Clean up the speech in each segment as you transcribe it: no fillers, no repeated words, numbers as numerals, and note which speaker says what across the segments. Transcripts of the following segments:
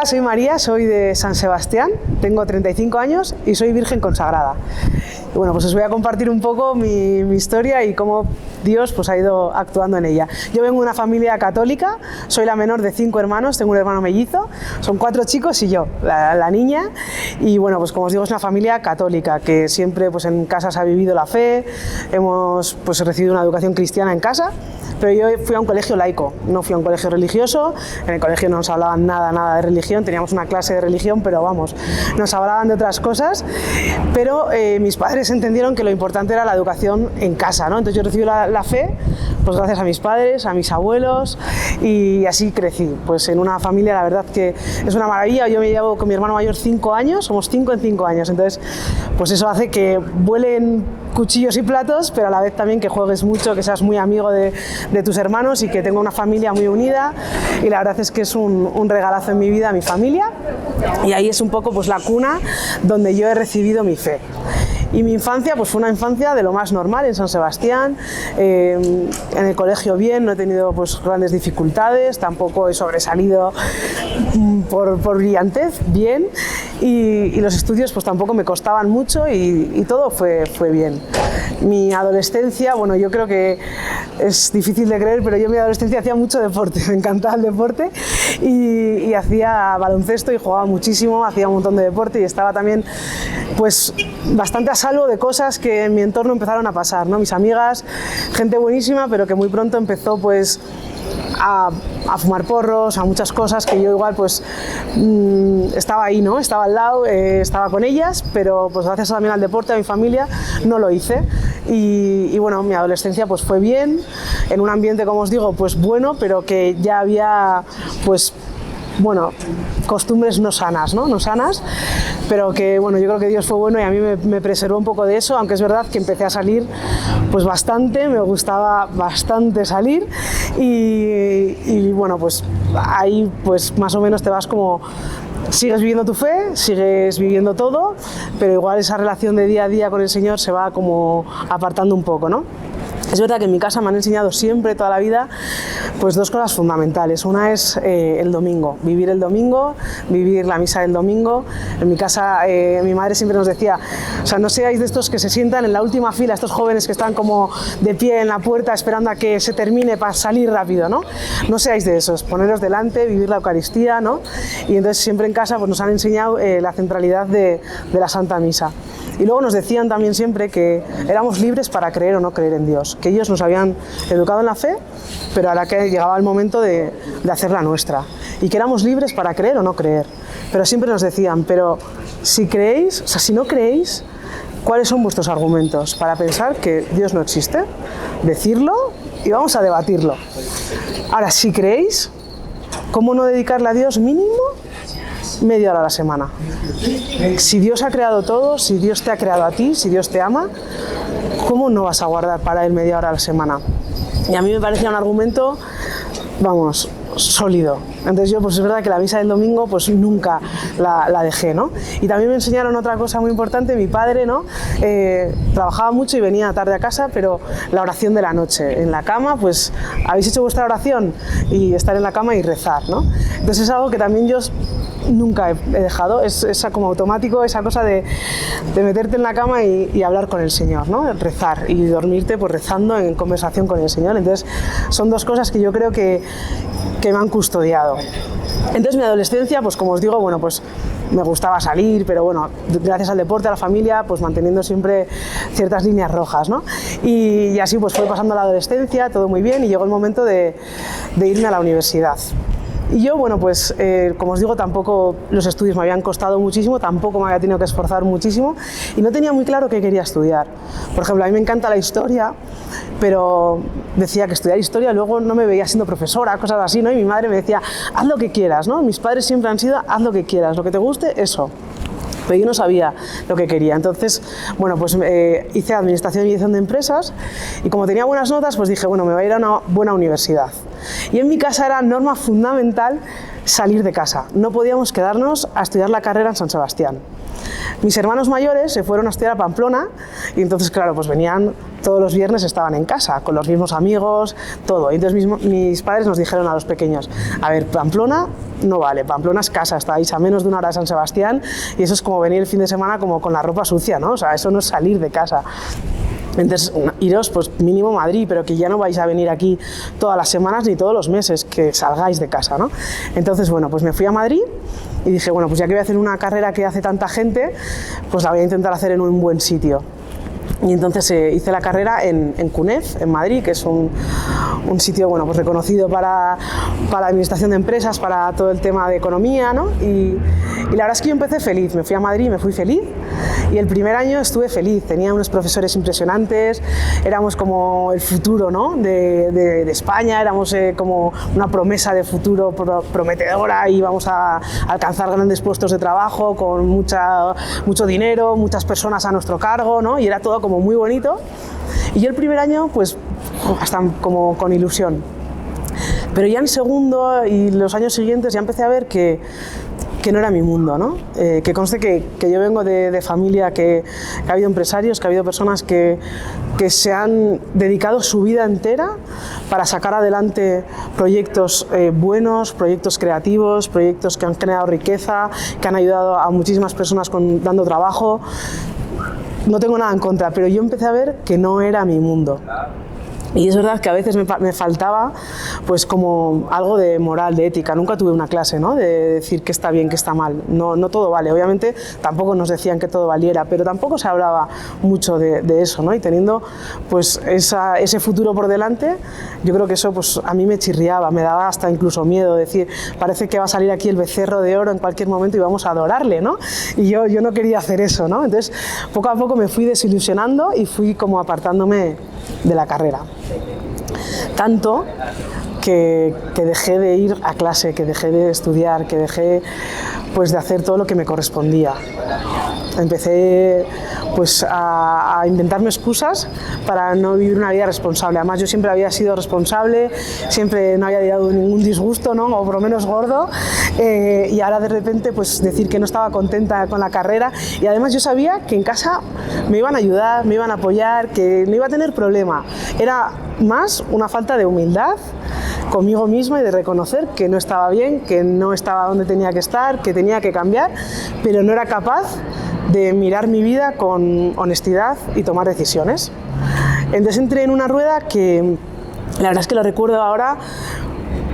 Speaker 1: Hola, soy María, soy de San Sebastián, tengo 35 años y soy virgen consagrada. Y bueno, pues os voy a compartir un poco mi historia y cómo Dios pues, ha ido actuando en ella. Yo vengo de una familia católica, soy la menor de 5 hermanos, tengo un hermano mellizo, son 4 chicos y yo, la niña. Y bueno, pues como os digo, es una familia católica que siempre pues, en casa se ha vivido la fe, hemos pues, recibido una educación cristiana en casa. Pero yo fui a un colegio laico, no fui a un colegio religioso. En el colegio no nos hablaban nada de religión, teníamos una clase de religión, pero vamos, nos hablaban de otras cosas. Pero mis padres entendieron que lo importante era la educación en casa, ¿no? Entonces yo recibí la fe, pues gracias a mis padres, a mis abuelos, y así crecí, pues en una familia, la verdad que es una maravilla. Yo me llevo con mi hermano mayor 5 años, somos 5 en 5 años, entonces pues eso hace que vuelen cuchillos y platos, pero a la vez también que juegues mucho, que seas muy amigo de tus hermanos y que tenga una familia muy unida. Y la verdad es que es un regalazo en mi vida, mi familia, y ahí es un poco pues la cuna donde yo he recibido mi fe. Y mi infancia pues fue una infancia de lo más normal en San Sebastián, en el colegio bien, no he tenido pues grandes dificultades, tampoco he sobresalido por brillantez, bien, y los estudios pues tampoco me costaban mucho y todo fue bien. Mi adolescencia, bueno, yo creo que es difícil de creer, pero yo en mi adolescencia hacía mucho deporte, me encantaba el deporte y hacía baloncesto y jugaba muchísimo, hacía un montón de deporte y estaba también pues bastante a salvo de cosas que en mi entorno empezaron a pasar, ¿no? Mis amigas, gente buenísima, pero que muy pronto empezó pues a fumar porros, a muchas cosas que yo igual pues estaba ahí, ¿no? Estaba al lado, estaba con ellas, pero pues gracias también al deporte, a mi familia, no lo hice. Y bueno, mi adolescencia pues fue bien, en un ambiente, como os digo, pues bueno, pero que ya había pues bueno, costumbres no sanas, ¿no? No sanas, pero que bueno, yo creo que Dios fue bueno y a mí me preservó un poco de eso, aunque es verdad que empecé a salir pues bastante, me gustaba bastante salir y bueno, pues ahí pues más o menos te vas como sigues viviendo tu fe, sigues viviendo todo, pero igual esa relación de día a día con el Señor se va como apartando un poco, ¿no? Es verdad que en mi casa me han enseñado siempre, toda la vida, pues 2 cosas fundamentales. Una es el domingo, vivir la misa del domingo. En mi casa mi madre siempre nos decía, o sea, no seáis de estos que se sientan en la última fila, estos jóvenes que están como de pie en la puerta esperando a que se termine para salir rápido, ¿no? No seáis de esos, poneros delante, vivir la Eucaristía, ¿no? Y entonces siempre en casa pues, nos han enseñado la centralidad de la Santa Misa. Y luego nos decían también siempre que éramos libres para creer o no creer en Dios, que ellos nos habían educado en la fe, pero ahora que llegaba el momento de hacer la nuestra, y que éramos libres para creer o no creer. Pero siempre nos decían, pero si creéis, o sea, si no creéis, ¿cuáles son vuestros argumentos para pensar que Dios no existe? Decirlo y vamos a debatirlo. Ahora, si creéis, ¿cómo no dedicarle a Dios mínimo media hora a la semana? Si Dios ha creado todo, si Dios te ha creado a ti, si Dios te ama, ¿cómo no vas a guardar para Él media hora a la semana? Y a mí me parecía un argumento, vamos, sólido. Entonces yo, pues es verdad que la misa del domingo, pues nunca la dejé, ¿no? Y también me enseñaron otra cosa muy importante, mi padre, ¿no? Trabajaba mucho y venía tarde a casa, pero la oración de la noche, en la cama, pues, ¿habéis hecho vuestra oración? Y estar en la cama y rezar, ¿no? Entonces es algo que también yo nunca he dejado, es como automático, esa cosa de meterte en la cama y hablar con el Señor, ¿no? Rezar y dormirte pues rezando en conversación con el Señor. Entonces son 2 cosas que yo creo que me han custodiado. Entonces mi adolescencia, pues como os digo, bueno, pues me gustaba salir, pero bueno, gracias al deporte, a la familia, pues manteniendo siempre ciertas líneas rojas, ¿no? Y así pues fue pasando la adolescencia, todo muy bien, y llegó el momento de irme a la universidad. Y yo, bueno, pues como os digo, tampoco los estudios me habían costado muchísimo, tampoco me había tenido que esforzar muchísimo y no tenía muy claro qué quería estudiar. Por ejemplo, a mí me encanta la historia, pero decía que estudiar historia, luego no me veía siendo profesora, cosas así, ¿no? Y mi madre me decía, haz lo que quieras, ¿no? Mis padres siempre han sido, haz lo que quieras, lo que te guste, eso. Pero yo no sabía lo que quería. Entonces, bueno, pues hice Administración y Dirección de Empresas y como tenía buenas notas, pues dije, bueno, me voy a ir a una buena universidad. Y en mi casa era norma fundamental salir de casa. No podíamos quedarnos a estudiar la carrera en San Sebastián. Mis hermanos mayores se fueron a estudiar a Pamplona y entonces, claro, pues venían todos los viernes, estaban en casa, con los mismos amigos, todo. Y entonces mis padres nos dijeron a los pequeños, a ver, Pamplona no vale. Pamplona es casa, estáis a menos de una hora de San Sebastián y eso es como venir el fin de semana como con la ropa sucia, ¿no? O sea, eso no es salir de casa. Entonces, iros, pues mínimo Madrid, pero que ya no vais a venir aquí todas las semanas ni todos los meses, que salgáis de casa, ¿no? Entonces, bueno, pues me fui a Madrid y dije, bueno, pues ya que voy a hacer una carrera que hace tanta gente, pues la voy a intentar hacer en un buen sitio. Y entonces hice la carrera en CUNED, en Madrid, que es un sitio, bueno, pues reconocido para la administración de empresas, para todo el tema de economía, ¿no? Y la verdad es que yo empecé feliz, me fui a Madrid y me fui feliz. Y el primer año estuve feliz, tenía unos profesores impresionantes, éramos como el futuro, ¿no? de España, éramos como una promesa de futuro prometedora, y íbamos a alcanzar grandes puestos de trabajo con mucho dinero, muchas personas a nuestro cargo, ¿no? Y era todo como muy bonito. Y yo el primer año, pues, hasta como con ilusión. Pero ya en segundo y los años siguientes ya empecé a ver que no era mi mundo, ¿no? Que conste que yo vengo de familia que ha habido empresarios, que ha habido personas que se han dedicado su vida entera para sacar adelante proyectos buenos, proyectos creativos, proyectos que han generado riqueza, que han ayudado a muchísimas personas dando trabajo. No tengo nada en contra, pero yo empecé a ver que no era mi mundo. Y es verdad que a veces me faltaba pues como algo de moral, de ética. Nunca tuve una clase, ¿no? De decir qué está bien, qué está mal. No todo vale. Obviamente tampoco nos decían que todo valiera, pero tampoco se hablaba mucho de eso, ¿no? Y teniendo pues ese futuro por delante, yo creo que eso pues a mí me chirriaba, me daba hasta incluso miedo. Decir, parece que va a salir aquí el becerro de oro en cualquier momento y vamos a adorarle, ¿no? Y yo no quería hacer eso, ¿no? Entonces poco a poco me fui desilusionando y fui como apartándome de la carrera. Tanto que dejé de ir a clase, que dejé de estudiar, que dejé pues de hacer todo lo que me correspondía. Empecé pues a inventarme excusas para no vivir una vida responsable. Además yo siempre había sido responsable, siempre no había dado ningún disgusto, ¿no? O por lo menos gordo, y ahora de repente pues decir que no estaba contenta con la carrera, y además yo sabía que en casa me iban a ayudar, me iban a apoyar, que no iba a tener problema. Era más una falta de humildad conmigo misma y de reconocer que no estaba bien, que no estaba donde tenía que estar, que tenía que cambiar, pero no era capaz de mirar mi vida con honestidad y tomar decisiones. Entonces entré en una rueda que la verdad es que lo recuerdo ahora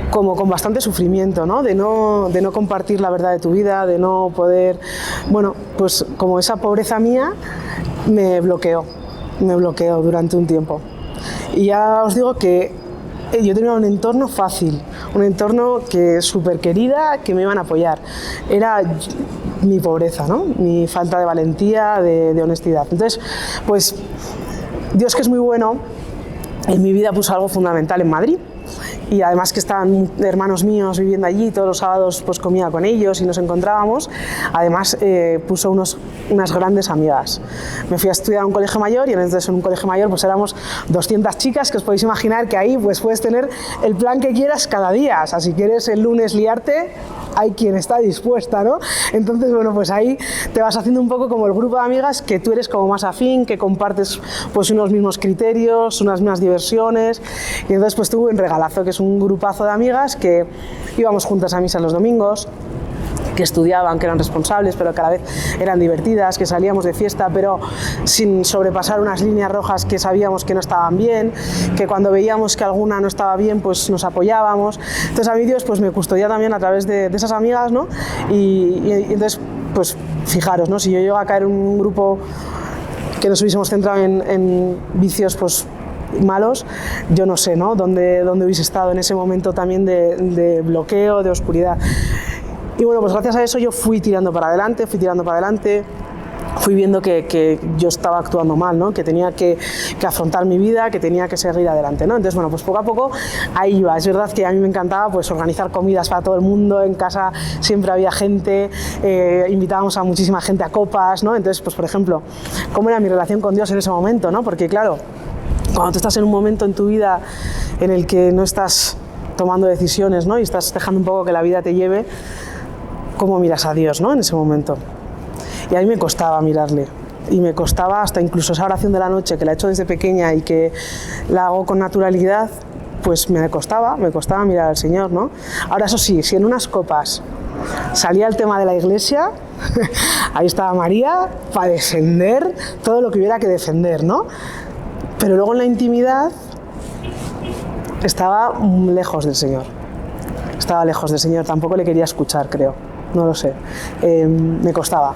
Speaker 1: como con bastante sufrimiento, ¿no? De no compartir la verdad de tu vida, de no poder, bueno, pues como esa pobreza mía me bloqueó durante un tiempo. Y ya os digo que yo tenía un entorno fácil, un entorno que súper querida, que me iban a apoyar. Era mi pobreza, ¿no? Mi falta de valentía, de honestidad. Entonces, pues Dios, que es muy bueno, en mi vida puso algo fundamental en Madrid. Y además que estaban hermanos míos viviendo allí, todos los sábados pues comía con ellos y nos encontrábamos. Además puso unas grandes amigas. Me fui a estudiar a un colegio mayor, y entonces en un colegio mayor pues éramos 200 chicas, que os podéis imaginar que ahí pues puedes tener el plan que quieras cada día. O sea, si quieres el lunes liarte, hay quien está dispuesta, ¿no? Entonces, bueno, pues ahí te vas haciendo un poco como el grupo de amigas que tú eres como más afín, que compartes pues unos mismos criterios, unas mismas diversiones. Y entonces pues tuve un regalazo, que es un grupazo de amigas que íbamos juntas a misa los domingos, que estudiaban, que eran responsables, pero que a la vez eran divertidas, que salíamos de fiesta, pero sin sobrepasar unas líneas rojas que sabíamos que no estaban bien, que cuando veíamos que alguna no estaba bien, pues nos apoyábamos. Entonces a mí Dios pues me custodia también a través de esas amigas, ¿no? Y entonces, pues fijaros, ¿no? Si yo llego a caer en un grupo que nos hubiésemos centrado en vicios, pues malos, yo no sé, ¿no? Dónde hubiese estado en ese momento también de bloqueo, de oscuridad. Y bueno, pues gracias a eso yo fui tirando para adelante, fui viendo que yo estaba actuando mal, ¿no? Que tenía que afrontar mi vida, que tenía que seguir adelante, ¿no? Entonces, bueno, pues poco a poco ahí iba. Es verdad que a mí me encantaba pues organizar comidas para todo el mundo, en casa siempre había gente, invitábamos a muchísima gente a copas, ¿no? Entonces, pues por ejemplo, ¿cómo era mi relación con Dios en ese momento, ¿no? Porque claro, cuando tú estás en un momento en tu vida en el que no estás tomando decisiones, ¿no? Y estás dejando un poco que la vida te lleve, ¿cómo miras a Dios, ¿no? En ese momento? Y a mí me costaba mirarle, y me costaba hasta incluso esa oración de la noche, que la he hecho desde pequeña y que la hago con naturalidad, pues me costaba mirar al Señor, ¿no? Ahora, eso sí, si en unas copas salía el tema de la iglesia, ahí estaba María para defender todo lo que hubiera que defender, ¿no? Pero luego en la intimidad estaba lejos del Señor. Estaba lejos del Señor, tampoco le quería escuchar, creo. No lo sé. Me costaba.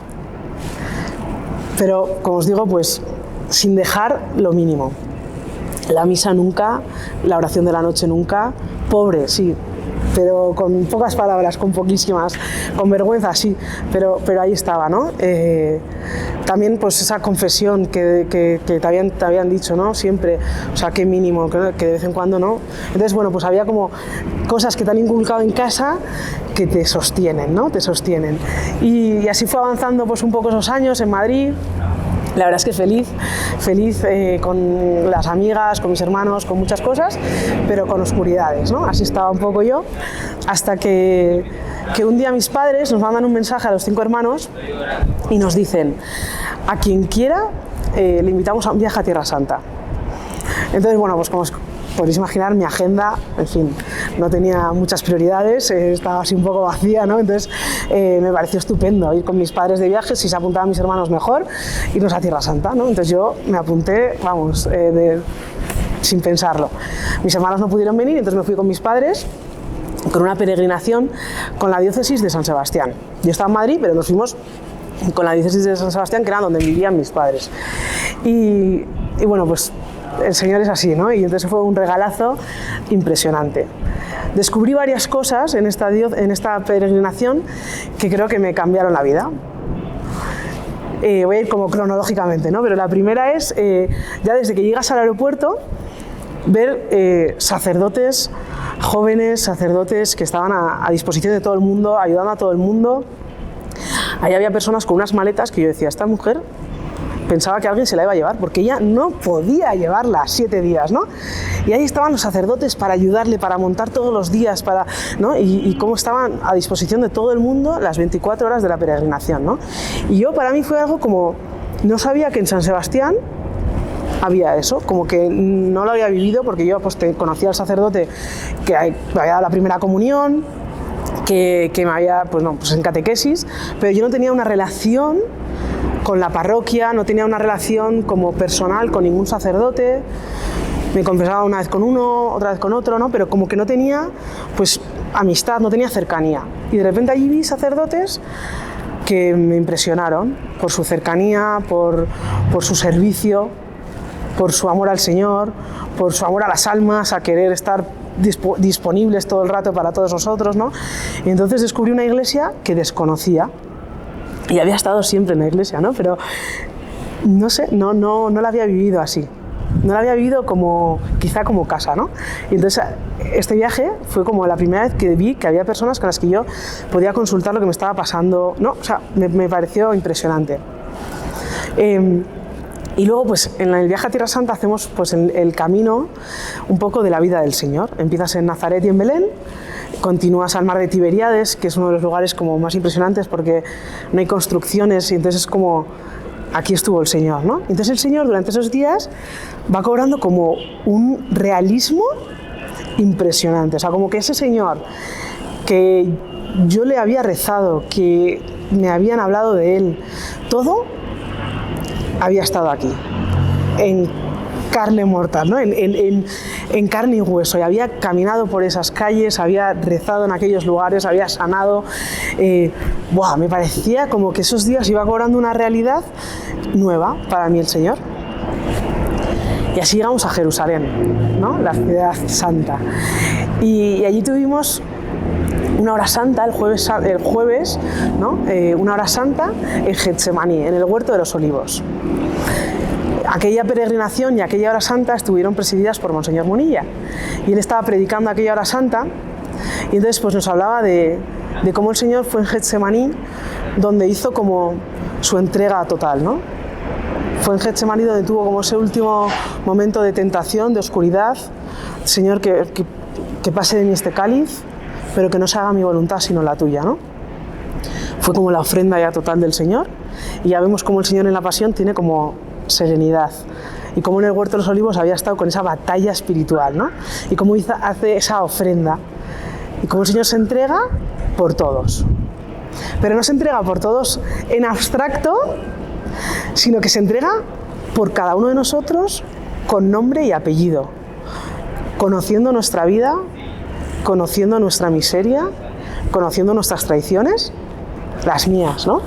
Speaker 1: Pero, como os digo, pues sin dejar lo mínimo. La misa nunca, la oración de la noche nunca. Pobre, sí, pero con pocas palabras, con poquísimas, con vergüenza, sí, pero ahí estaba, ¿no? También pues esa confesión que te habían dicho, ¿no? Siempre, o sea, qué mínimo, que de vez en cuando, ¿no? Entonces, bueno, pues había como cosas que te han inculcado en casa que te sostienen, ¿no? Te sostienen. Y así fue avanzando pues un poco esos años en Madrid. La verdad es que feliz con las amigas, con mis hermanos, con muchas cosas, pero con oscuridades, ¿no? Así estaba un poco yo, hasta que un día mis padres nos mandan un mensaje a los 5 hermanos y nos dicen: a quien quiera le invitamos a un viaje a Tierra Santa. Entonces, bueno, pues como os podéis imaginar, mi agenda, en fin, no tenía muchas prioridades, estaba así un poco vacía, ¿no? Entonces me pareció estupendo ir con mis padres de viaje, si se apuntaban mis hermanos mejor, irnos a Tierra Santa, ¿no? Entonces yo me apunté, vamos, sin pensarlo. Mis hermanos no pudieron venir, entonces me fui con mis padres con una peregrinación con la diócesis de San Sebastián. Yo estaba en Madrid, pero nos fuimos con la diócesis de San Sebastián, que era donde vivían mis padres. Y bueno, pues el Señor es así, ¿no? Y entonces fue un regalazo impresionante. Descubrí varias cosas en esta peregrinación que creo que me cambiaron la vida. Voy a ir como cronológicamente, ¿no? Pero la primera es, ya desde que llegas al aeropuerto, ver sacerdotes jóvenes, sacerdotes que estaban a disposición de todo el mundo, ayudando a todo el mundo. Ahí había personas con unas maletas que yo decía, esta mujer pensaba que alguien se la iba a llevar, porque ella no podía llevarla 7 días, ¿no? Y ahí estaban los sacerdotes para ayudarle, para montar todos los días, ¿no? Y cómo estaban a disposición de todo el mundo las 24 horas de la peregrinación, ¿no? Y yo, para mí fue algo como, no sabía que en San Sebastián había eso, como que no lo había vivido, porque yo pues conocía al sacerdote que me había dado la primera comunión, que me había, pues no, pues en catequesis, pero yo no tenía una relación con la parroquia, no tenía una relación como personal con ningún sacerdote. Me confesaba una vez con uno, otra vez con otro, ¿no? Pero como que no tenía pues amistad, no tenía cercanía. Y de repente allí vi sacerdotes que me impresionaron por su cercanía, por su servicio, por su amor al Señor, por su amor a las almas, a querer estar disponibles todo el rato para todos nosotros, ¿no? Y entonces descubrí una iglesia que desconocía. Y había estado siempre en la iglesia, ¿no? Pero no sé, no la había vivido así. No la había vivido como, quizá como casa, ¿no? Y entonces este viaje fue como la primera vez que vi que había personas con las que yo podía consultar lo que me estaba pasando, ¿no? O sea, me pareció impresionante. Y luego, pues, en el viaje a Tierra Santa hacemos pues el camino un poco de la vida del Señor. Empiezas en Nazaret y en Belén, continúas al mar de Tiberíades, que es uno de los lugares como más impresionantes porque no hay construcciones y entonces es como, aquí estuvo el Señor, ¿no? Entonces el Señor durante esos días va cobrando como un realismo impresionante, o sea, como que ese Señor que yo le había rezado, que me habían hablado de Él, todo había estado aquí, en carne mortal, ¿no? en carne y hueso, y había caminado por esas calles, había rezado en aquellos lugares, había sanado. Me parecía como que esos días iba cobrando una realidad nueva para mí el Señor. Y así llegamos a Jerusalén, ¿no? La ciudad santa. Y allí tuvimos una hora santa, el jueves, ¿no? Una hora santa en Getsemaní, en el Huerto de los Olivos. Aquella peregrinación y aquella hora santa estuvieron presididas por Monseñor Munilla, y él estaba predicando aquella hora santa, y entonces pues nos hablaba de cómo el Señor fue en Getsemaní, donde hizo como su entrega total, ¿no? Fue en Getsemaní donde tuvo como ese último momento de tentación, de oscuridad. Señor, que pase de mí este cáliz, pero que no se haga mi voluntad sino la tuya, ¿no? Fue como la ofrenda ya total del Señor, y ya vemos cómo el Señor en la pasión tiene como serenidad y cómo en el Huerto de los Olivos había estado con esa batalla espiritual, ¿no? Y cómo hace esa ofrenda y cómo el Señor se entrega por todos. Pero no se entrega por todos en abstracto, sino que se entrega por cada uno de nosotros con nombre y apellido, conociendo nuestra vida, conociendo nuestra miseria, conociendo nuestras traiciones, las mías, ¿no?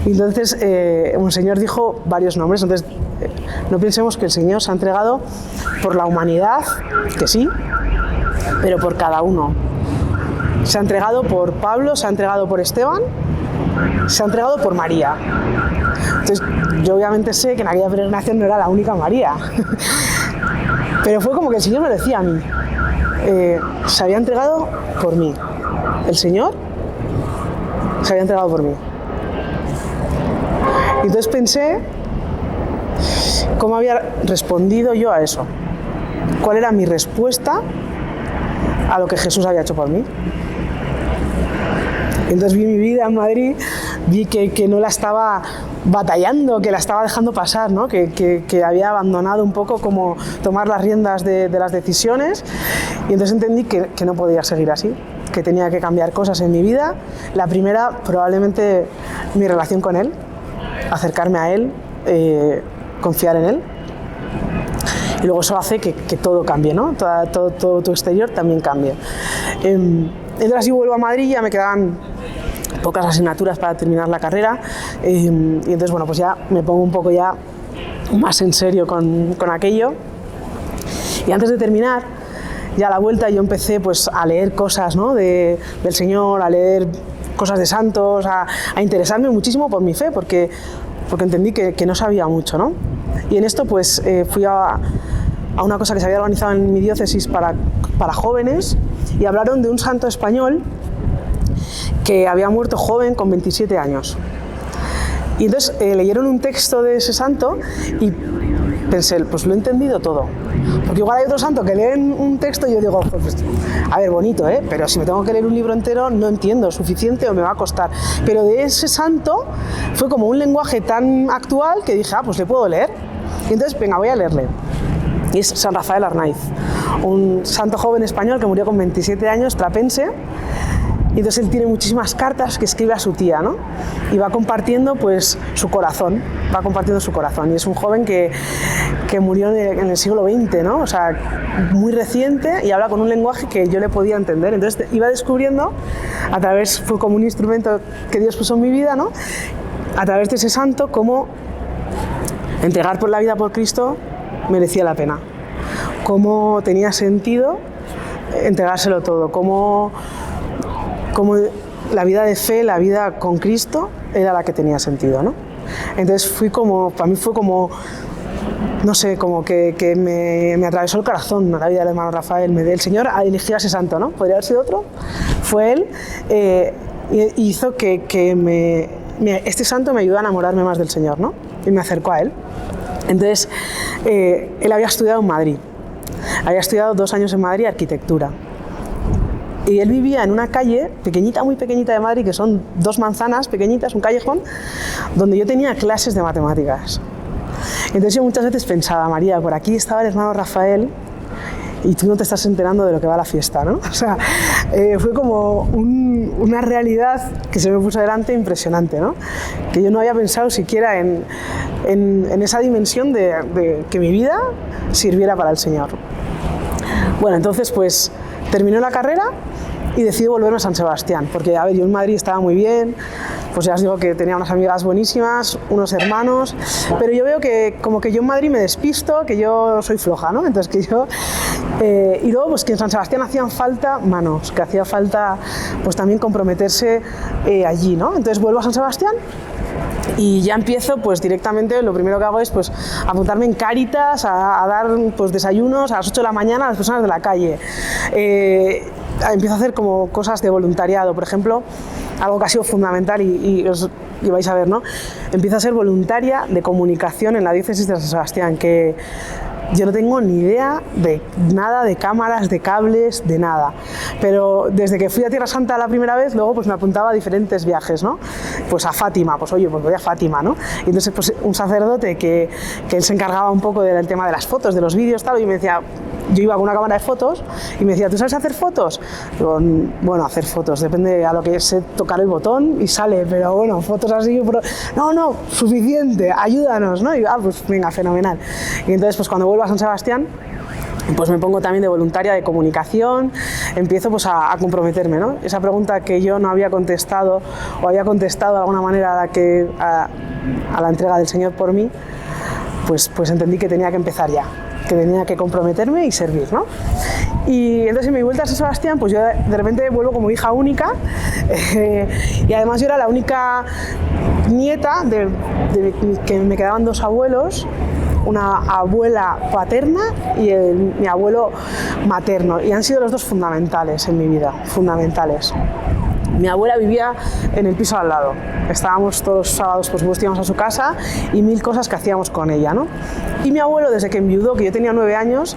Speaker 1: Y entonces un Señor dijo varios nombres, entonces no pensemos que el Señor se ha entregado por la humanidad, que sí, pero por cada uno. Se ha entregado por Pablo, se ha entregado por Esteban, se ha entregado por María. Entonces yo obviamente sé que en aquella peregrinación no era la única María, pero fue como que el Señor me lo decía a mí. Se había entregado por mí. El Señor se había entregado por mí. Y entonces pensé cómo había respondido yo a eso. ¿Cuál era mi respuesta a lo que Jesús había hecho por mí? Entonces vi mi vida en Madrid, vi que no la estaba batallando, que la estaba dejando pasar, ¿no? que había abandonado un poco como tomar las riendas de las decisiones, y entonces entendí que no podía seguir así, que tenía que cambiar cosas en mi vida. La primera, probablemente mi relación con Él, acercarme a Él, confiar en Él. Y luego eso hace que todo cambie, ¿no? Todo tu exterior también cambie. Entonces así vuelvo a Madrid, ya me quedaban pocas asignaturas para terminar la carrera, y entonces bueno, pues ya me pongo un poco ya más en serio con aquello. Y antes de terminar, ya a la vuelta yo empecé pues a leer cosas, ¿no? del Señor, a leer cosas de santos, a interesarme muchísimo por mi fe, porque entendí que no sabía mucho, ¿no? Y en esto pues fui a una cosa que se había organizado en mi diócesis para jóvenes, y hablaron de un santo español que había muerto joven con 27 años. Y entonces leyeron un texto de ese santo y pensé, pues lo he entendido todo. Porque igual hay otro santo que leen un texto y yo digo, pues, a ver, bonito, pero si me tengo que leer un libro entero no entiendo suficiente o me va a costar. Pero de ese santo fue como un lenguaje tan actual que dije, pues le puedo leer. Y entonces, venga, voy a leerle. Y es San Rafael Arnaiz, un santo joven español que murió con 27 años, trapense. Y entonces él tiene muchísimas cartas que escribe a su tía, ¿no? Y va compartiendo pues su corazón, Y es un joven que murió en el siglo XX, ¿no? O sea, muy reciente, y habla con un lenguaje que yo le podía entender. Entonces iba descubriendo, fue como un instrumento que Dios puso en mi vida, ¿no? A través de ese santo, cómo entregar por la vida por Cristo merecía la pena. Cómo tenía sentido entregárselo todo, cómo la vida de fe, la vida con Cristo, era la que tenía sentido, ¿no? Entonces para mí fue como, no sé, como que me atravesó el corazón la vida del hermano Rafael. El Señor eligió a ese santo, ¿no? Podría haber sido otro, fue él, y hizo que este santo me ayudó a enamorarme más del Señor, ¿no? Y me acercó a él. Entonces, él había estudiado en Madrid, había estudiado 2 años en Madrid arquitectura. Y él vivía en una calle pequeñita, muy pequeñita de Madrid, que son 2 manzanas pequeñitas, un callejón, donde yo tenía clases de matemáticas. Entonces yo muchas veces pensaba, María, por aquí estaba el hermano Rafael y tú no te estás enterando de lo que va a la fiesta, ¿no? O sea, fue como una realidad que se me puso delante impresionante, ¿no? Que yo no había pensado siquiera en esa dimensión de que mi vida sirviera para el Señor. Bueno, entonces pues terminó la carrera y decidí volverme a San Sebastián, porque a ver, yo en Madrid estaba muy bien, pues ya os digo que tenía unas amigas buenísimas, unos hermanos, pero yo veo que como que yo en Madrid me despisto, que yo soy floja, ¿no? Entonces que yo... y luego pues que en San Sebastián hacían falta manos, que hacía falta pues también comprometerse allí, ¿no? Entonces vuelvo a San Sebastián y ya empiezo pues directamente, lo primero que hago es pues apuntarme en Cáritas a dar pues desayunos a las 8 de la mañana a las personas de la calle. Empiezo a hacer como cosas de voluntariado, por ejemplo, algo que ha sido fundamental y vais a ver, ¿no? Empiezo a ser voluntaria de comunicación en la diócesis de San Sebastián, que yo no tengo ni idea de nada, de cámaras, de cables, de nada. Pero desde que fui a Tierra Santa la primera vez, luego pues me apuntaba a diferentes viajes, ¿no? Pues a Fátima, pues oye, pues voy a Fátima, ¿no? Y entonces pues un sacerdote que él se encargaba un poco del tema de las fotos, de los vídeos, tal, y me decía, yo iba con una cámara de fotos y me decía, ¿tú sabes hacer fotos? Digo, bueno, hacer fotos, depende a lo que sé, tocar el botón y sale, pero bueno, fotos así, no, suficiente, ayúdanos, ¿no? Y pues venga, fenomenal. Y entonces pues cuando vuelvo a San Sebastián, pues me pongo también de voluntaria de comunicación, empiezo pues a comprometerme, ¿no? Esa pregunta que yo no había contestado o había contestado de alguna manera a la entrega del Señor por mí, pues entendí que tenía que empezar ya, que tenía que comprometerme y servir, ¿no? Y entonces en mi vuelta a San Sebastián, pues yo de repente vuelvo como hija única y además yo era la única nieta que me quedaban dos abuelos, una abuela paterna y mi abuelo materno, y han sido los dos fundamentales en mi vida, fundamentales. Mi abuela vivía en el piso al lado, estábamos todos los sábados, por supuesto, íbamos a su casa y mil cosas que hacíamos con ella, ¿no? Y mi abuelo, desde que enviudó, que yo tenía 9 años,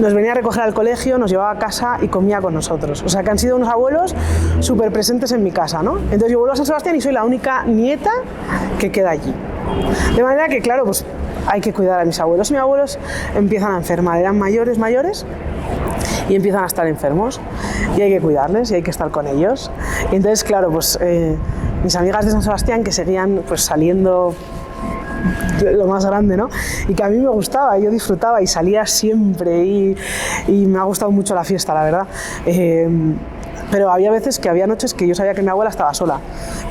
Speaker 1: nos venía a recoger al colegio, nos llevaba a casa y comía con nosotros. O sea, que han sido unos abuelos súper presentes en mi casa, ¿no? Entonces yo vuelvo a San Sebastián y soy la única nieta que queda allí. De manera que, claro, pues hay que cuidar a mis abuelos. Mis abuelos empiezan a enfermar, eran mayores, y empiezan a estar enfermos. Y hay que cuidarles y hay que estar con ellos. Y entonces, claro, pues mis amigas de San Sebastián que seguían pues saliendo lo más grande, ¿no? Y que a mí me gustaba, yo disfrutaba y salía siempre y me ha gustado mucho la fiesta, la verdad. Pero había veces que había noches que yo sabía que mi abuela estaba sola,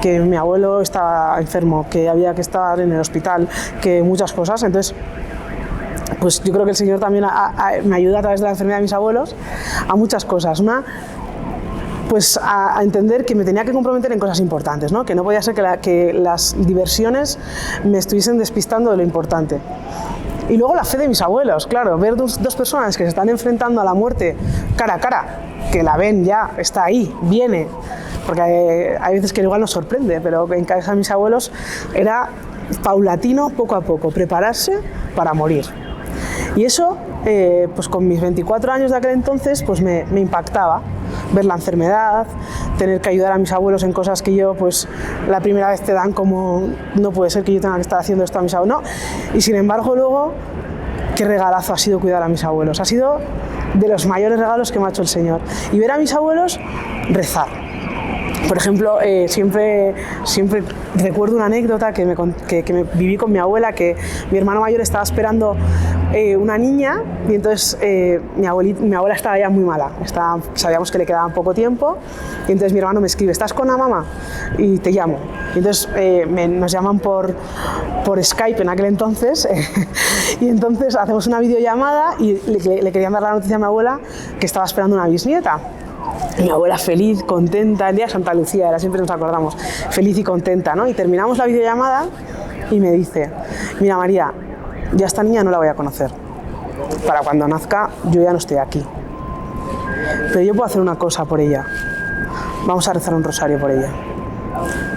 Speaker 1: que mi abuelo estaba enfermo, que había que estar en el hospital, que muchas cosas. Entonces, pues yo creo que el Señor también me ayuda a través de la enfermedad de mis abuelos a muchas cosas. Una, pues a entender que me tenía que comprometer en cosas importantes, ¿no? Que no podía ser que las diversiones me estuviesen despistando de lo importante. Y luego la fe de mis abuelos, claro, ver dos personas que se están enfrentando a la muerte cara a cara, que la ven ya, está ahí, viene, porque hay veces que igual nos sorprende, pero en casa de mis abuelos era paulatino, poco a poco, prepararse para morir. Y eso, pues con mis 24 años de aquel entonces, pues me impactaba. Ver la enfermedad, tener que ayudar a mis abuelos en cosas que yo, pues la primera vez te dan como, no puede ser que yo tenga que estar haciendo esto a mis abuelos, no. Y sin embargo luego, qué regalazo ha sido cuidar a mis abuelos, ha sido de los mayores regalos que me ha hecho el Señor. Y ver a mis abuelos rezar. Por ejemplo, siempre recuerdo una anécdota que me viví con mi abuela, que mi hermano mayor estaba esperando una niña y entonces mi abuela estaba ya muy mala, sabíamos que le quedaba poco tiempo y entonces mi hermano me escribe, ¿estás con la mamá? Y te llamo. Y entonces nos llaman por Skype en aquel entonces y entonces hacemos una videollamada y le querían dar la noticia a mi abuela que estaba esperando una bisnieta. Mi abuela feliz, contenta, el día de Santa Lucía, era, siempre nos acordamos, feliz y contenta, ¿no? Y terminamos la videollamada y me dice, mira María, ya esta niña no la voy a conocer, para cuando nazca yo ya no estoy aquí, pero yo puedo hacer una cosa por ella, vamos a rezar un rosario por ella.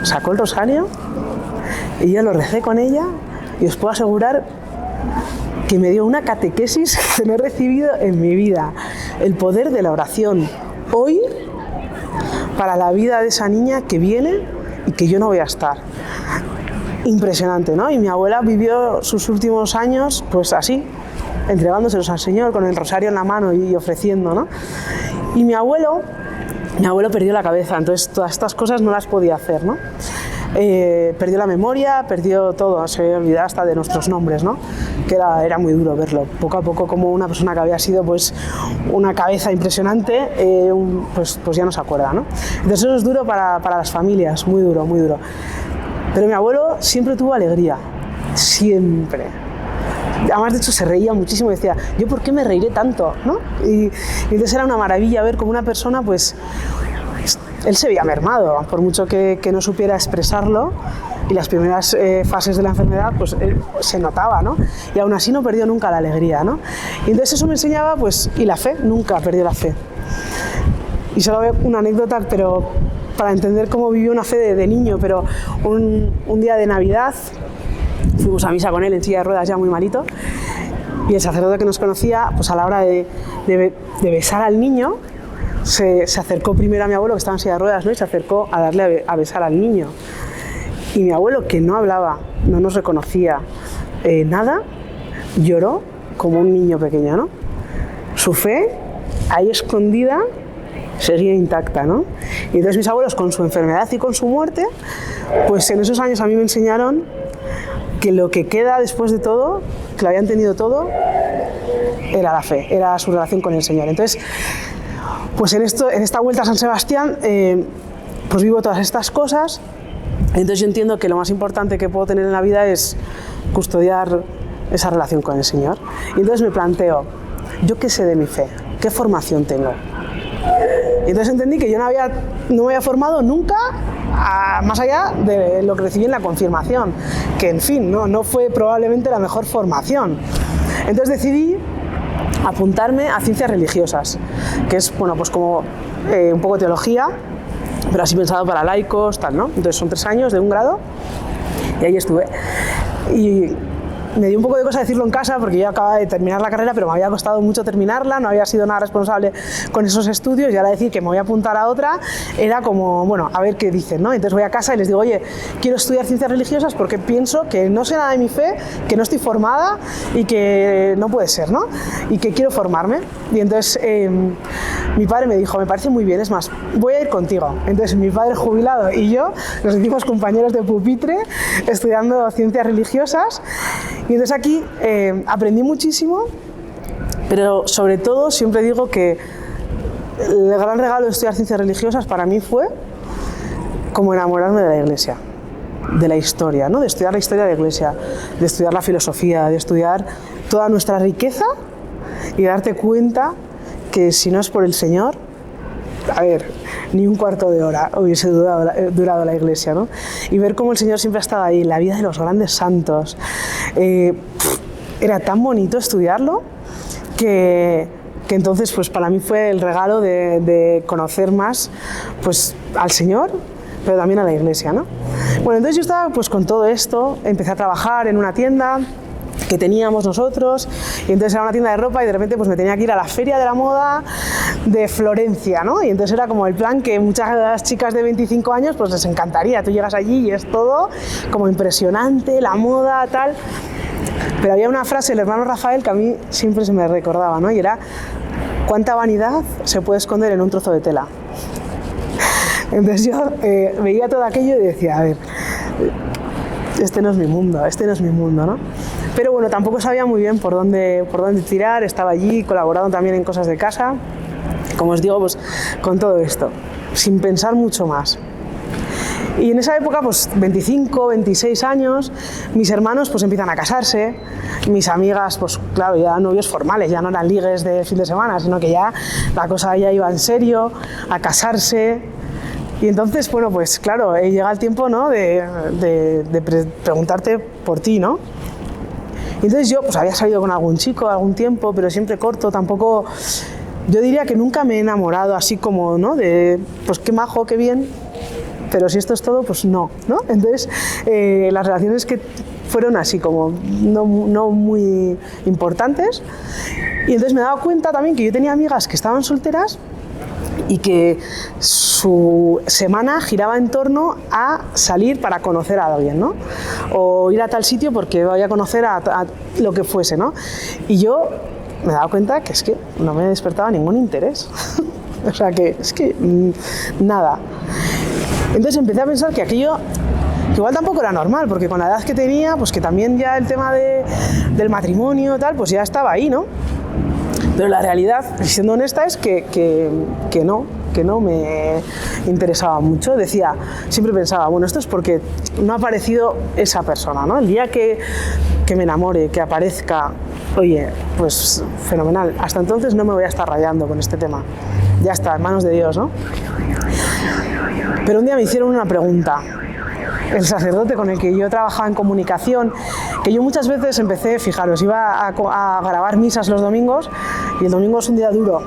Speaker 1: Sacó el rosario y yo lo recé con ella y os puedo asegurar que me dio una catequesis que no he recibido en mi vida, el poder de la oración hoy para la vida de esa niña que viene y que yo no voy a estar. Impresionante, ¿no? Y mi abuela vivió sus últimos años pues así, entregándoselos al Señor con el rosario en la mano y ofreciendo, ¿no? Y mi abuelo perdió la cabeza, entonces todas estas cosas no las podía hacer, ¿no? Perdió la memoria, perdió todo, se olvidaba hasta de nuestros nombres, ¿no? Que era muy duro verlo, poco a poco, como una persona que había sido pues una cabeza impresionante, pues ya no se acuerda, ¿no? Entonces eso es duro para las familias, muy duro, muy duro. Pero mi abuelo siempre tuvo alegría, siempre. Además, de hecho, se reía muchísimo y decía, ¿yo por qué me reiré tanto? ¿No? Y entonces era una maravilla ver cómo una persona, pues, él se veía mermado, por mucho que no supiera expresarlo, y las primeras fases de la enfermedad, pues, se notaba, ¿no? Y aún así no perdió nunca la alegría, ¿no? Y entonces eso me enseñaba, pues, y la fe, nunca perdió la fe. Y solo veo una anécdota, pero para entender cómo vivió una fe de niño, pero un día de Navidad, fuimos a misa con él en silla de ruedas ya muy malito, Y el sacerdote que nos conocía, pues a la hora de besar al niño, se acercó primero a mi abuelo, que estaba en silla de ruedas, ¿no? Y se acercó a darle a besar al niño. Y mi abuelo, que no hablaba, no nos reconocía nada, lloró como un niño pequeño, ¿no? Su fe, ahí escondida, seguía intacta, ¿no? Y entonces mis abuelos, con su enfermedad y con su muerte, pues en esos años a mí me enseñaron que lo que queda después de todo, que lo habían tenido todo, era la fe, era su relación con el Señor. Entonces, pues en esta vuelta a San Sebastián, pues vivo todas estas cosas. Entonces yo entiendo que lo más importante que puedo tener en la vida es custodiar esa relación con el Señor. Y entonces me planteo, ¿yo qué sé de mi fe? ¿Qué formación tengo? Y entonces entendí que yo no me había formado nunca más allá de lo que recibí en la confirmación, que en fin, no fue probablemente la mejor formación. Entonces decidí apuntarme a ciencias religiosas, que es, bueno, pues como un poco teología, pero así pensado para laicos, tal, ¿no? Entonces son 3 años de un grado y ahí estuve. Y me dio un poco de cosa decirlo en casa porque yo acababa de terminar la carrera, pero me había costado mucho terminarla, no había sido nada responsable con esos estudios, y ahora decir que me voy a apuntar a otra era como, bueno, a ver qué dicen, ¿no? Entonces voy a casa y les digo, oye, quiero estudiar ciencias religiosas porque pienso que no sé nada de mi fe, que no estoy formada y que no puede ser, ¿no? Y que quiero formarme. Y entonces mi padre me dijo, me parece muy bien, es más, voy a ir contigo. Entonces mi padre jubilado y yo nos hicimos compañeros de pupitre estudiando ciencias religiosas. Y entonces aquí aprendí muchísimo, pero sobre todo siempre digo que el gran regalo de estudiar ciencias religiosas para mí fue como enamorarme de la Iglesia, de la historia, ¿no? De estudiar la historia de la Iglesia, de estudiar la filosofía, de estudiar toda nuestra riqueza y darte cuenta que si no es por el Señor, a ver, ni un cuarto de hora hubiese durado la Iglesia, ¿no? Y ver cómo el Señor siempre ha estado ahí, en la vida de los grandes santos. Era tan bonito estudiarlo que entonces pues para mí fue el regalo de conocer más pues al Señor, pero también a la Iglesia, ¿no? Bueno, entonces yo estaba pues con todo esto, empecé a trabajar en una tienda que teníamos nosotros, y entonces era una tienda de ropa y de repente pues me tenía que ir a la feria de la moda de Florencia, ¿no? Y entonces era como el plan que muchas de las chicas de 25 años pues les encantaría, tú llegas allí y es todo como impresionante, la moda, tal, pero había una frase del hermano Rafael que a mí siempre se me recordaba, ¿no? Y era, ¿cuánta vanidad se puede esconder en un trozo de tela? Entonces yo veía todo aquello y decía, a ver, este no es mi mundo, ¿no? Pero bueno, tampoco sabía muy bien por dónde tirar, estaba allí colaborando también en cosas de casa, como os digo, pues con todo esto, sin pensar mucho más. Y en esa época, pues 25, 26 años, mis hermanos pues empiezan a casarse, mis amigas, pues claro, ya novios formales, ya no eran ligues de fin de semana, sino que ya la cosa ya iba en serio, a casarse. Y entonces, bueno, pues claro, llega el tiempo, ¿no?, de preguntarte por ti, ¿no? Y entonces yo pues había salido con algún chico algún tiempo, pero siempre corto, tampoco, yo diría que nunca me he enamorado así como, ¿no?, de pues qué majo, qué bien, pero si esto es todo, pues no, ¿no? Entonces las relaciones que fueron así como no muy importantes, y entonces me he dado cuenta también que yo tenía amigas que estaban solteras y que su semana giraba en torno a salir para conocer a alguien, ¿no? O ir a tal sitio porque voy a conocer a lo que fuese, ¿no? Y yo me he dado cuenta que es que no me despertaba ningún interés. O sea, que es que nada. Entonces empecé a pensar que aquello que igual tampoco era normal, porque con la edad que tenía, pues que también ya el tema del matrimonio tal, pues ya estaba ahí, ¿no? Pero la realidad, siendo honesta, es que no me interesaba mucho. Decía, siempre pensaba, bueno, esto es porque no ha aparecido esa persona, ¿no? El día que me enamore, que aparezca, oye, pues fenomenal. Hasta entonces no me voy a estar rayando con este tema. Ya está, en manos de Dios, ¿no? Pero un día me hicieron una pregunta. el sacerdote con el que yo trabajaba en comunicación, que yo muchas veces empecé, fijaros, iba a grabar misas los domingos, y el domingo es un día duro,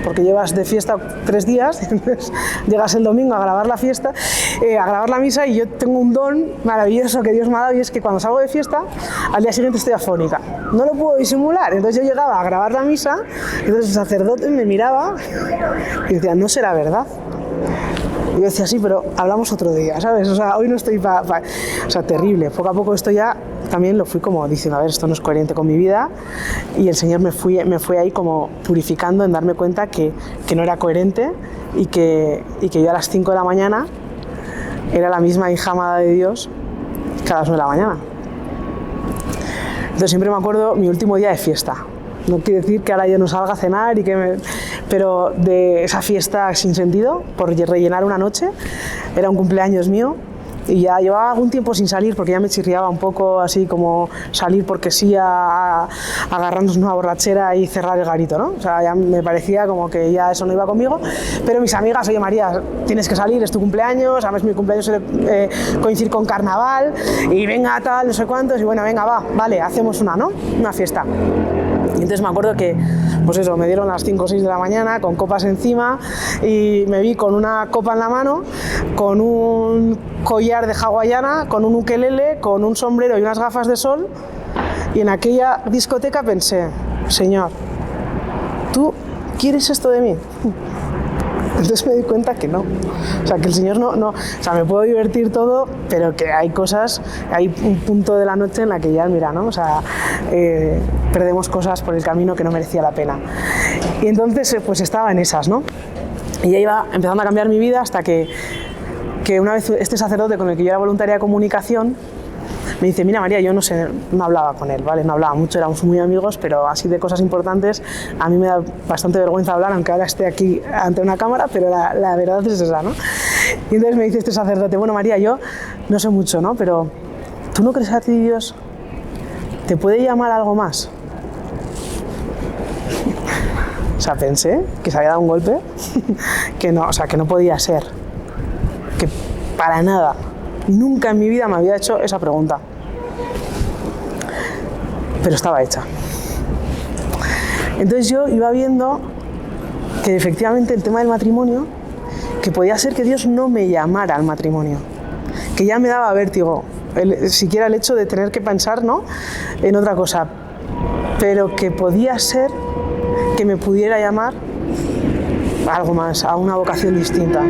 Speaker 1: porque llevas de fiesta 3 días, entonces llegas el domingo a grabar la fiesta, a grabar la misa, y yo tengo un don maravilloso que Dios me ha dado, y es que cuando salgo de fiesta, al día siguiente estoy afónica. No lo puedo disimular, entonces yo llegaba a grabar la misa, y entonces el sacerdote me miraba y decía, no será verdad. Y yo decía, sí, pero hablamos otro día, ¿sabes? O sea, hoy no estoy O sea, terrible. Poco a poco esto ya también lo fui como diciendo, a ver, esto no es coherente con mi vida, y el Señor me fue ahí como purificando en darme cuenta que no era coherente, y que yo a las 5 de la mañana era la misma hija amada de Dios que a las 9 de la mañana. Entonces siempre me acuerdo mi último día de fiesta. No quiere decir que ahora yo no salga a cenar, pero de esa fiesta sin sentido, por rellenar una noche. Era un cumpleaños mío y ya llevaba algún tiempo sin salir porque ya me chirriaba un poco, así como salir porque sí, a agarrarnos una borrachera y cerrar el garito, ¿no? O sea, ya me parecía como que ya eso no iba conmigo. Pero mis amigas, oye María, tienes que salir, es tu cumpleaños, además mi cumpleaños suele coincidir con carnaval, y venga tal, no sé cuántos, y bueno, venga, vale, hacemos una fiesta. Y entonces me acuerdo que, pues eso, me dieron las 5 o 6 de la mañana con copas encima, y me vi con una copa en la mano, con un collar de hawaiana, con un ukelele, con un sombrero y unas gafas de sol, y en aquella discoteca pensé, Señor, ¿tú quieres esto de mí? Entonces me di cuenta que no, o sea, que el Señor no, o sea, me puedo divertir todo, pero que hay cosas, hay un punto de la noche en la que ya, mira, ¿no? O sea, perdemos cosas por el camino que no merecía la pena. Y entonces, pues estaba en esas, ¿no? Y ya iba empezando a cambiar mi vida hasta que una vez este sacerdote con el que yo era voluntaria de comunicación me dice, mira María, yo no sé, no hablaba con él, ¿vale? No hablaba mucho, éramos muy amigos, pero así de cosas importantes a mí me da bastante vergüenza hablar, aunque ahora esté aquí ante una cámara, pero la verdad es esa, ¿no? Y entonces me dice este sacerdote, bueno María, yo no sé mucho, ¿no? Pero ¿tú no crees que a ti Dios te puede llamar a algo más? O sea, pensé que se había dado un golpe, que no, o sea, que no podía ser, que para nada. Nunca en mi vida me había hecho esa pregunta, pero estaba hecha. Entonces yo iba viendo que efectivamente el tema del matrimonio, que podía ser que Dios no me llamara al matrimonio, que ya me daba vértigo, siquiera el hecho de tener que pensar, ¿no?, en otra cosa, pero que podía ser que me pudiera llamar a algo más, a una vocación distinta,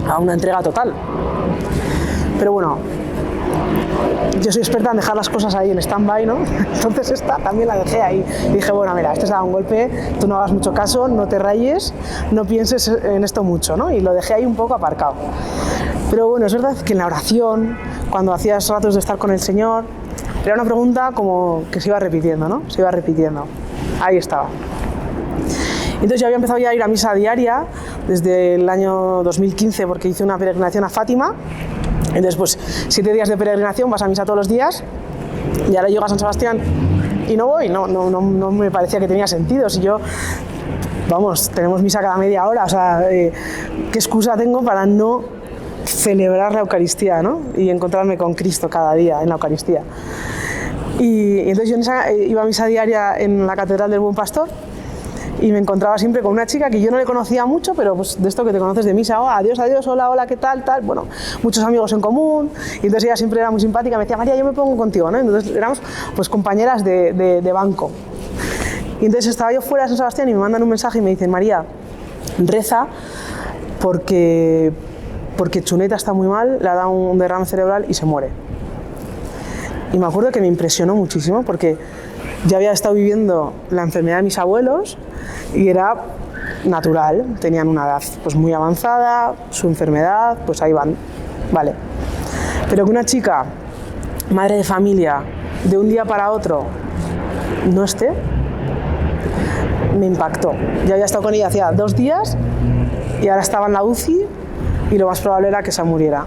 Speaker 1: a una entrega total. Pero bueno, yo soy experta en dejar las cosas ahí en stand-by, ¿no? Entonces esta también la dejé ahí. Y dije, bueno, mira, este se ha dado un golpe, tú no hagas mucho caso, no te rayes, no pienses en esto mucho, ¿no? Y lo dejé ahí un poco aparcado. Pero bueno, es verdad que en la oración, cuando hacías ratos de estar con el Señor, era una pregunta como que se iba repitiendo, ¿no? Se iba repitiendo. Ahí estaba. Entonces yo había empezado ya a ir a misa diaria desde el año 2015 porque hice una peregrinación a Fátima. Entonces, pues 7 días de peregrinación, vas a misa todos los días, y ahora llego a San Sebastián y no voy, no me parecía que tenía sentido. Si yo, vamos, tenemos misa cada media hora, o sea, ¿qué excusa tengo para no celebrar la Eucaristía, ¿no? Y encontrarme con Cristo cada día en la Eucaristía? Y entonces yo iba a misa diaria en la Catedral del Buen Pastor, y me encontraba siempre con una chica que yo no le conocía mucho, pero pues de esto que te conoces de misa, oh, adiós, adiós, hola, hola, ¿qué tal, tal? Bueno, muchos amigos en común, y entonces ella siempre era muy simpática, me decía, María, yo me pongo contigo, ¿no? Entonces éramos pues compañeras de banco. Y entonces estaba yo fuera de San Sebastián y me mandan un mensaje y me dicen, María, reza porque Chuneta está muy mal, le ha dado un derrame cerebral y se muere. Y me acuerdo que me impresionó muchísimo porque ya había estado viviendo la enfermedad de mis abuelos y era natural, tenían una edad pues muy avanzada, su enfermedad, pues ahí van, vale. Pero que una chica, madre de familia, de un día para otro no esté, me impactó. Ya había estado con ella hacía 2 días y ahora estaba en la UCI y lo más probable era que se muriera,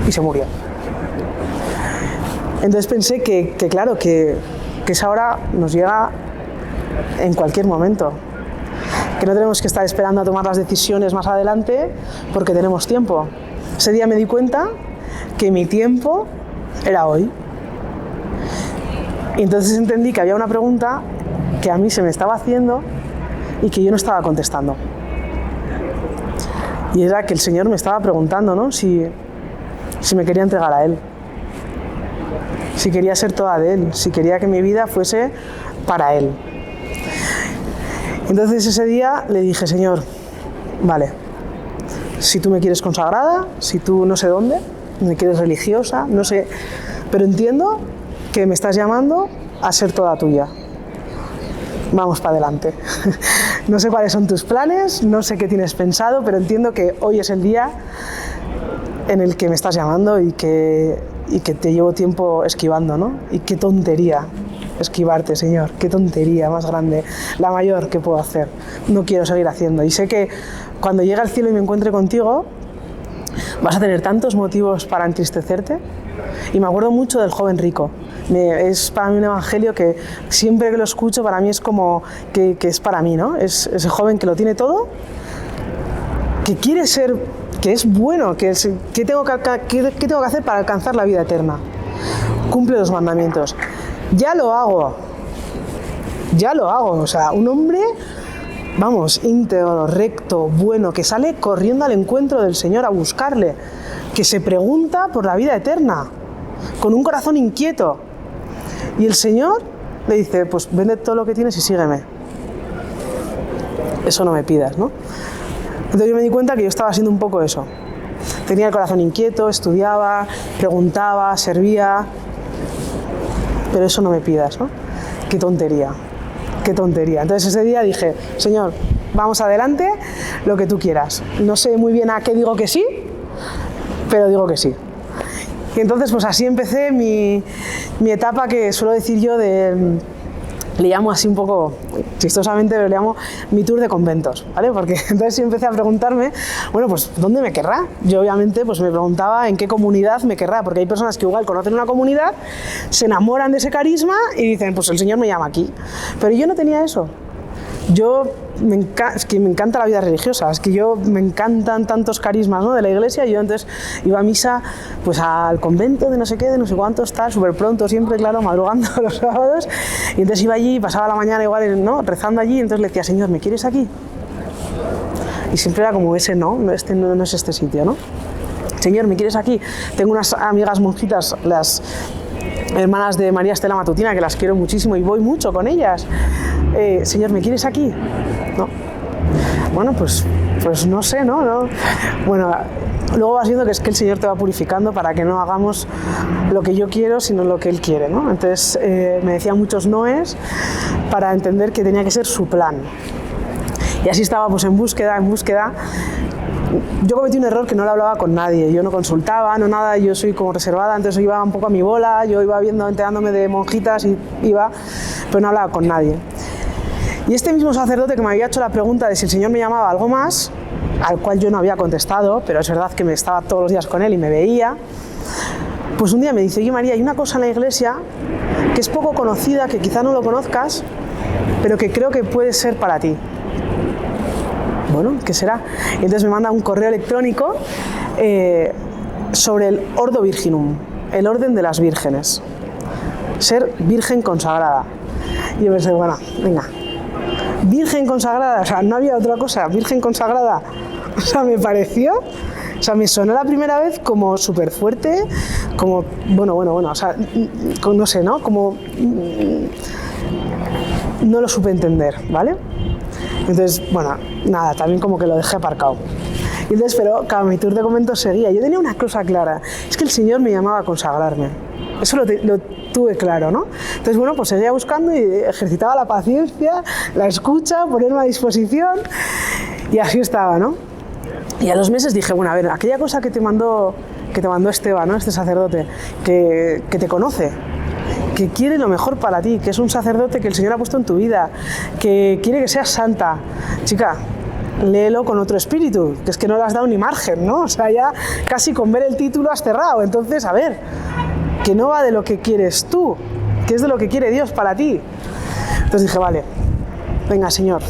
Speaker 1: y se murió. Entonces pensé que claro, que esa hora nos llega en cualquier momento, que no tenemos que estar esperando a tomar las decisiones más adelante porque tenemos tiempo. Ese día me di cuenta que mi tiempo era hoy. Y entonces entendí que había una pregunta que a mí se me estaba haciendo y que yo no estaba contestando. Y era que el Señor me estaba preguntando, ¿no? Si me quería entregar a Él, si quería ser toda de Él, si quería que mi vida fuese para Él. Entonces ese día le dije, Señor, vale, si tú me quieres consagrada, si tú no sé dónde, me quieres religiosa, no sé, pero entiendo que me estás llamando a ser toda tuya. Vamos para adelante. No sé cuáles son tus planes, no sé qué tienes pensado, pero entiendo que hoy es el día en el que me estás llamando y que te llevo tiempo esquivando, ¿no? Y qué tontería esquivarte, Señor, qué tontería más grande, la mayor que puedo hacer. No quiero seguir haciendo. Y sé que cuando llegue al cielo y me encuentre contigo, vas a tener tantos motivos para entristecerte. Y me acuerdo mucho del joven rico. Es para mí un evangelio que siempre que lo escucho para mí es como que es para mí, ¿no? Es ese joven que lo tiene todo, que quiere ser, que es bueno, ¿qué tengo que hacer para alcanzar la vida eterna? Cumple los mandamientos. Ya lo hago, o sea, un hombre, vamos, íntegro, recto, bueno, que sale corriendo al encuentro del Señor a buscarle, que se pregunta por la vida eterna, con un corazón inquieto. Y el Señor le dice, pues vende todo lo que tienes y sígueme. Eso no me pidas, ¿no? Entonces yo me di cuenta que yo estaba haciendo un poco eso. Tenía el corazón inquieto, estudiaba, preguntaba, servía, pero eso no me pidas, ¿no? Qué tontería, qué tontería. Entonces ese día dije, Señor, vamos adelante, lo que tú quieras. No sé muy bien a qué digo que sí, pero digo que sí. Y entonces pues así empecé mi etapa que suelo decir yo de... Le llamo así un poco, chistosamente, le llamo mi tour de conventos, ¿vale? Porque entonces yo empecé a preguntarme, bueno, pues, ¿dónde me querrá? Yo obviamente pues me preguntaba en qué comunidad me querrá, porque hay personas que igual conocen una comunidad, se enamoran de ese carisma y dicen, pues el Señor me llama aquí. Pero yo no tenía eso. Es que me encanta la vida religiosa, es que me encantan tantos carismas, ¿no? De la iglesia, y yo entonces iba a misa pues al convento de no sé qué, de no sé cuántos, tal, súper pronto siempre, claro, madrugando los sábados, y entonces iba allí, pasaba la mañana igual, ¿no? Rezando allí, y entonces le decía, Señor, ¿me quieres aquí? Y siempre era como ese, no es este sitio, ¿no? Señor, ¿me quieres aquí? Tengo unas amigas monjitas, las hermanas de María Estela Matutina, que las quiero muchísimo y voy mucho con ellas. Señor, ¿me quieres aquí? No. Bueno, pues no sé, ¿no? Bueno, luego vas viendo que es que el Señor te va purificando para que no hagamos lo que yo quiero, sino lo que Él quiere, ¿no? Entonces me decía muchos noes para entender que tenía que ser su plan. Y así estaba pues en búsqueda. Yo cometí un error que no le hablaba con nadie, yo no consultaba, no nada, yo soy como reservada, entonces iba un poco a mi bola, yo iba enterándome de monjitas y pero no hablaba con nadie. Y este mismo sacerdote que me había hecho la pregunta de si el Señor me llamaba a algo más, al cual yo no había contestado, pero es verdad que me estaba todos los días con él y me veía, pues un día me dice, oye María, hay una cosa en la iglesia que es poco conocida, que quizá no lo conozcas, pero que creo que puede ser para ti. Bueno, ¿qué será? Y entonces me manda un correo electrónico sobre el Ordo Virginum, el orden de las vírgenes. Ser virgen consagrada. Y yo pensé, bueno, venga, virgen consagrada, o sea, no había otra cosa, virgen consagrada. O sea, me pareció, o sea, me sonó la primera vez como súper fuerte, como, bueno, o sea, no sé, ¿no? Como, no lo supe entender, ¿vale? Entonces, bueno, nada, también como que lo dejé aparcado. Y entonces, pero claro, mi tour de conventos seguía. Yo tenía una cosa clara, es que el Señor me llamaba a consagrarme. Eso lo tuve claro, ¿no? Entonces, bueno, pues seguía buscando y ejercitaba la paciencia, la escucha, ponerme a disposición, y así estaba, ¿no? Y a los meses dije, bueno, a ver, aquella cosa que te mandó Esteban, ¿no? Este sacerdote, que te conoce, que quiere lo mejor para ti, que es un sacerdote que el Señor ha puesto en tu vida, que quiere que seas santa. Chica, léelo con otro espíritu, que es que no le has dado ni margen, ¿no? O sea, ya casi con ver el título has cerrado. Entonces, a ver, que no va de lo que quieres tú, que es de lo que quiere Dios para ti. Entonces dije, vale, venga, Señor,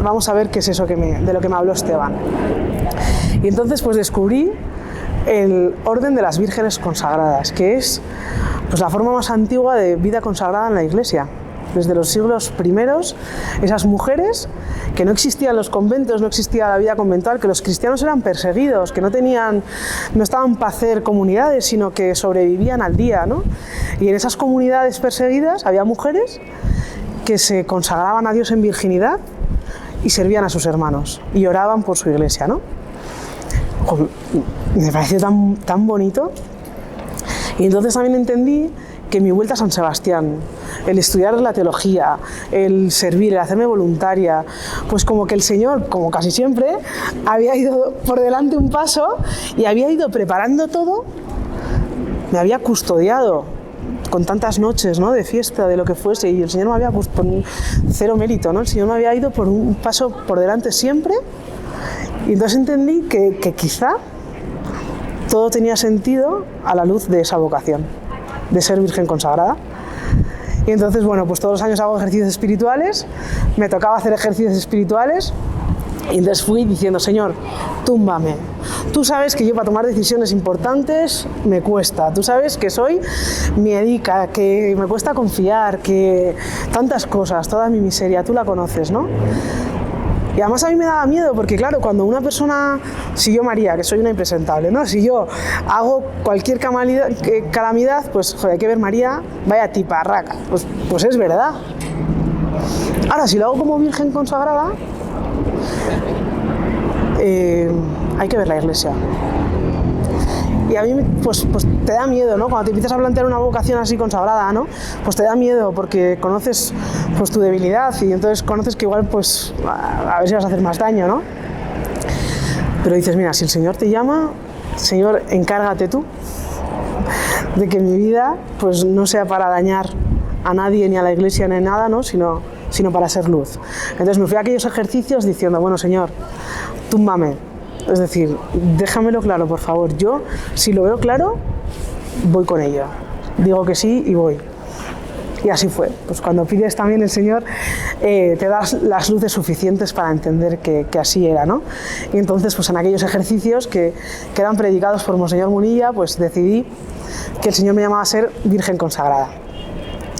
Speaker 1: vamos a ver qué es eso de lo que me habló Esteban. Y entonces pues descubrí el orden de las vírgenes consagradas, que es pues, la forma más antigua de vida consagrada en la Iglesia. Desde los siglos primeros, esas mujeres, que no existían los conventos, no existía la vida conventual, que los cristianos eran perseguidos, que no estaban para hacer comunidades, sino que sobrevivían al día, ¿no? Y en esas comunidades perseguidas había mujeres que se consagraban a Dios en virginidad y servían a sus hermanos y oraban por su iglesia, ¿no? Me pareció tan bonito. Y entonces también entendí que mi vuelta a San Sebastián, el estudiar la teología, el servir, el hacerme voluntaria, pues como que el Señor, como casi siempre, había ido por delante un paso y había ido preparando todo, me había custodiado con tantas noches, ¿no?, de fiesta, de lo que fuese, y el Señor me había puesto cero mérito, ¿no? El Señor me había ido por un paso por delante siempre, y entonces entendí que quizá todo tenía sentido a la luz de esa vocación de ser virgen consagrada. Y entonces, bueno, pues todos los años hago ejercicios espirituales, me tocaba hacer ejercicios espirituales, y entonces fui diciendo: Señor, túmbame. Tú sabes que yo para tomar decisiones importantes me cuesta. Tú sabes que soy miedica, que me cuesta confiar, que tantas cosas, toda mi miseria, tú la conoces, ¿no? Y además a mí me daba miedo porque, claro, cuando una persona, si yo, María, que soy una impresentable, ¿no?, si yo hago cualquier calamidad, pues, joder, hay que ver, María, vaya tiparraca, pues es verdad. Ahora, si lo hago como virgen consagrada, hay que ver la iglesia. Y a mí pues te da miedo, ¿no? Cuando te empiezas a plantear una vocación así consagrada, ¿no? Pues te da miedo porque conoces pues tu debilidad y entonces conoces que igual pues a ver si vas a hacer más daño, ¿no? Pero dices: mira, si el Señor te llama, Señor, encárgate tú de que mi vida pues no sea para dañar a nadie ni a la iglesia ni nada, ¿no? Sino para ser luz. Entonces me fui a aquellos ejercicios diciendo: bueno, Señor, túmbame. Es decir, déjamelo claro, por favor. Yo, si lo veo claro, voy con ello. Digo que sí y voy. Y así fue. Pues cuando pides también, el Señor te da las luces suficientes para entender que así era, ¿no? Y entonces, pues en aquellos ejercicios que eran predicados por Monseñor Munilla, pues decidí que el Señor me llamaba a ser virgen consagrada.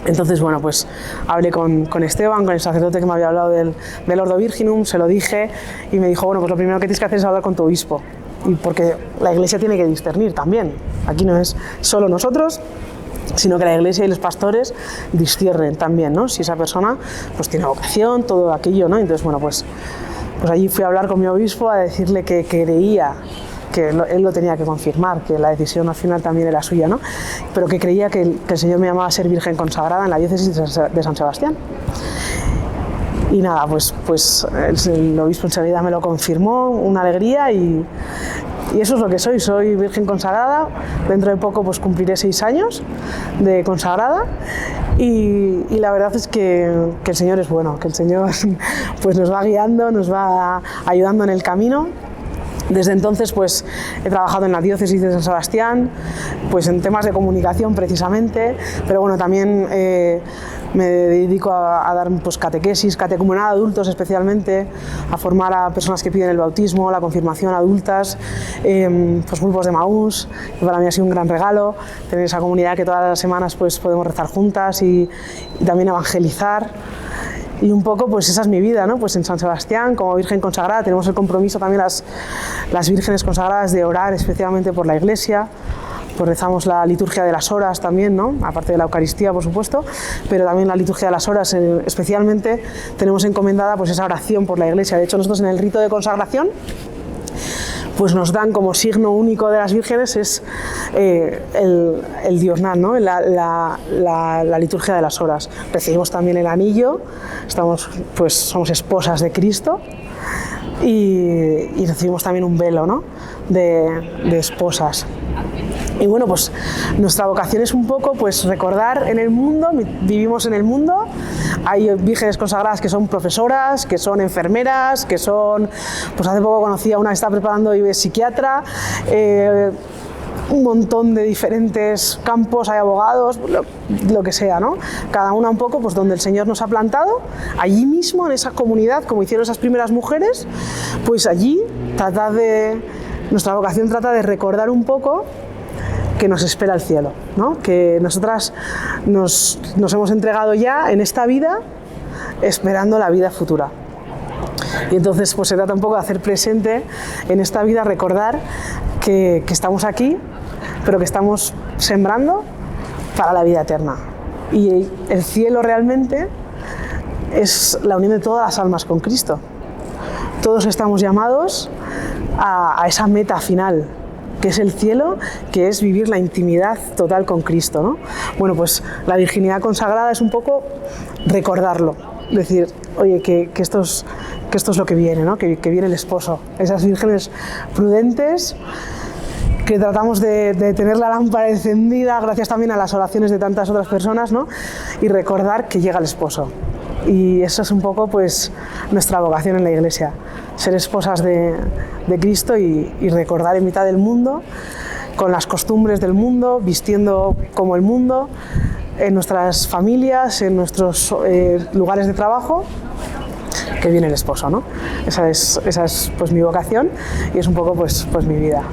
Speaker 1: Entonces, bueno, pues hablé con Esteban, con el sacerdote que me había hablado del Ordo Virginum, se lo dije y me dijo: bueno, pues lo primero que tienes que hacer es hablar con tu obispo, y porque la Iglesia tiene que discernir también. Aquí no es solo nosotros, sino que la Iglesia y los pastores disciernen también, ¿no? Si esa persona pues tiene vocación, todo aquello, ¿no? Entonces, bueno, pues allí fui a hablar con mi obispo a decirle que creía que él lo tenía que confirmar, que la decisión al final también era suya, ¿no? Pero que creía que el Señor me llamaba a ser virgen consagrada en la diócesis de San Sebastián. Y nada, pues el obispo enseguida me lo confirmó, una alegría, y eso es lo que soy virgen consagrada. Dentro de poco pues cumpliré 6 años de consagrada, y la verdad es que el Señor es bueno, que el Señor pues nos va guiando, nos va ayudando en el camino. Desde entonces pues he trabajado en la diócesis de San Sebastián, pues en temas de comunicación precisamente, pero bueno, también me dedico a dar pues catequesis, catecumenado a adultos especialmente, a formar a personas que piden el bautismo, la confirmación adultas, pues grupos de Maús, que para mí ha sido un gran regalo, tener esa comunidad que todas las semanas pues podemos rezar juntas y también evangelizar. Y un poco, pues esa es mi vida, ¿no? Pues en San Sebastián, como virgen consagrada, tenemos el compromiso también las vírgenes consagradas de orar especialmente por la Iglesia. Pues rezamos la liturgia de las horas también, ¿no? Aparte de la Eucaristía, por supuesto, pero también la liturgia de las horas, especialmente tenemos encomendada pues esa oración por la Iglesia. De hecho, nosotros en el rito de consagración pues nos dan como signo único de las vírgenes es el diosnal, ¿no? La liturgia de las horas. Recibimos también el anillo, somos esposas de Cristo, y recibimos también un velo, ¿no? de esposas. Y bueno, pues nuestra vocación es un poco pues recordar en el mundo, vivimos en el mundo, hay vírgenes consagradas que son profesoras, que son enfermeras, que son, pues hace poco conocí a una que está preparando y es psiquiatra, un montón de diferentes campos, hay abogados, lo que sea, ¿no? Cada una un poco pues donde el Señor nos ha plantado, allí mismo en esa comunidad, como hicieron esas primeras mujeres, pues allí tratar de nuestra vocación trata de recordar un poco que nos espera el cielo, ¿no? Que nosotras nos hemos entregado ya en esta vida esperando la vida futura. Y entonces pues se trata un poco de hacer presente en esta vida, recordar que estamos aquí, pero que estamos sembrando para la vida eterna. Y el cielo realmente es la unión de todas las almas con Cristo. Todos estamos llamados a esa meta final, que es el cielo, que es vivir la intimidad total con Cristo, ¿no? Bueno, pues la virginidad consagrada es un poco recordarlo, decir, oye, que esto es lo que viene, ¿no? Que viene el esposo, esas vírgenes prudentes que tratamos de tener la lámpara encendida gracias también a las oraciones de tantas otras personas, ¿no? Y recordar que llega el esposo. Y eso es un poco pues nuestra vocación en la Iglesia, ser esposas de Cristo y recordar en mitad del mundo, con las costumbres del mundo, vistiendo como el mundo, en nuestras familias, en nuestros lugares de trabajo, que viene el esposo, ¿no? Esa es pues mi vocación y es un poco pues mi vida.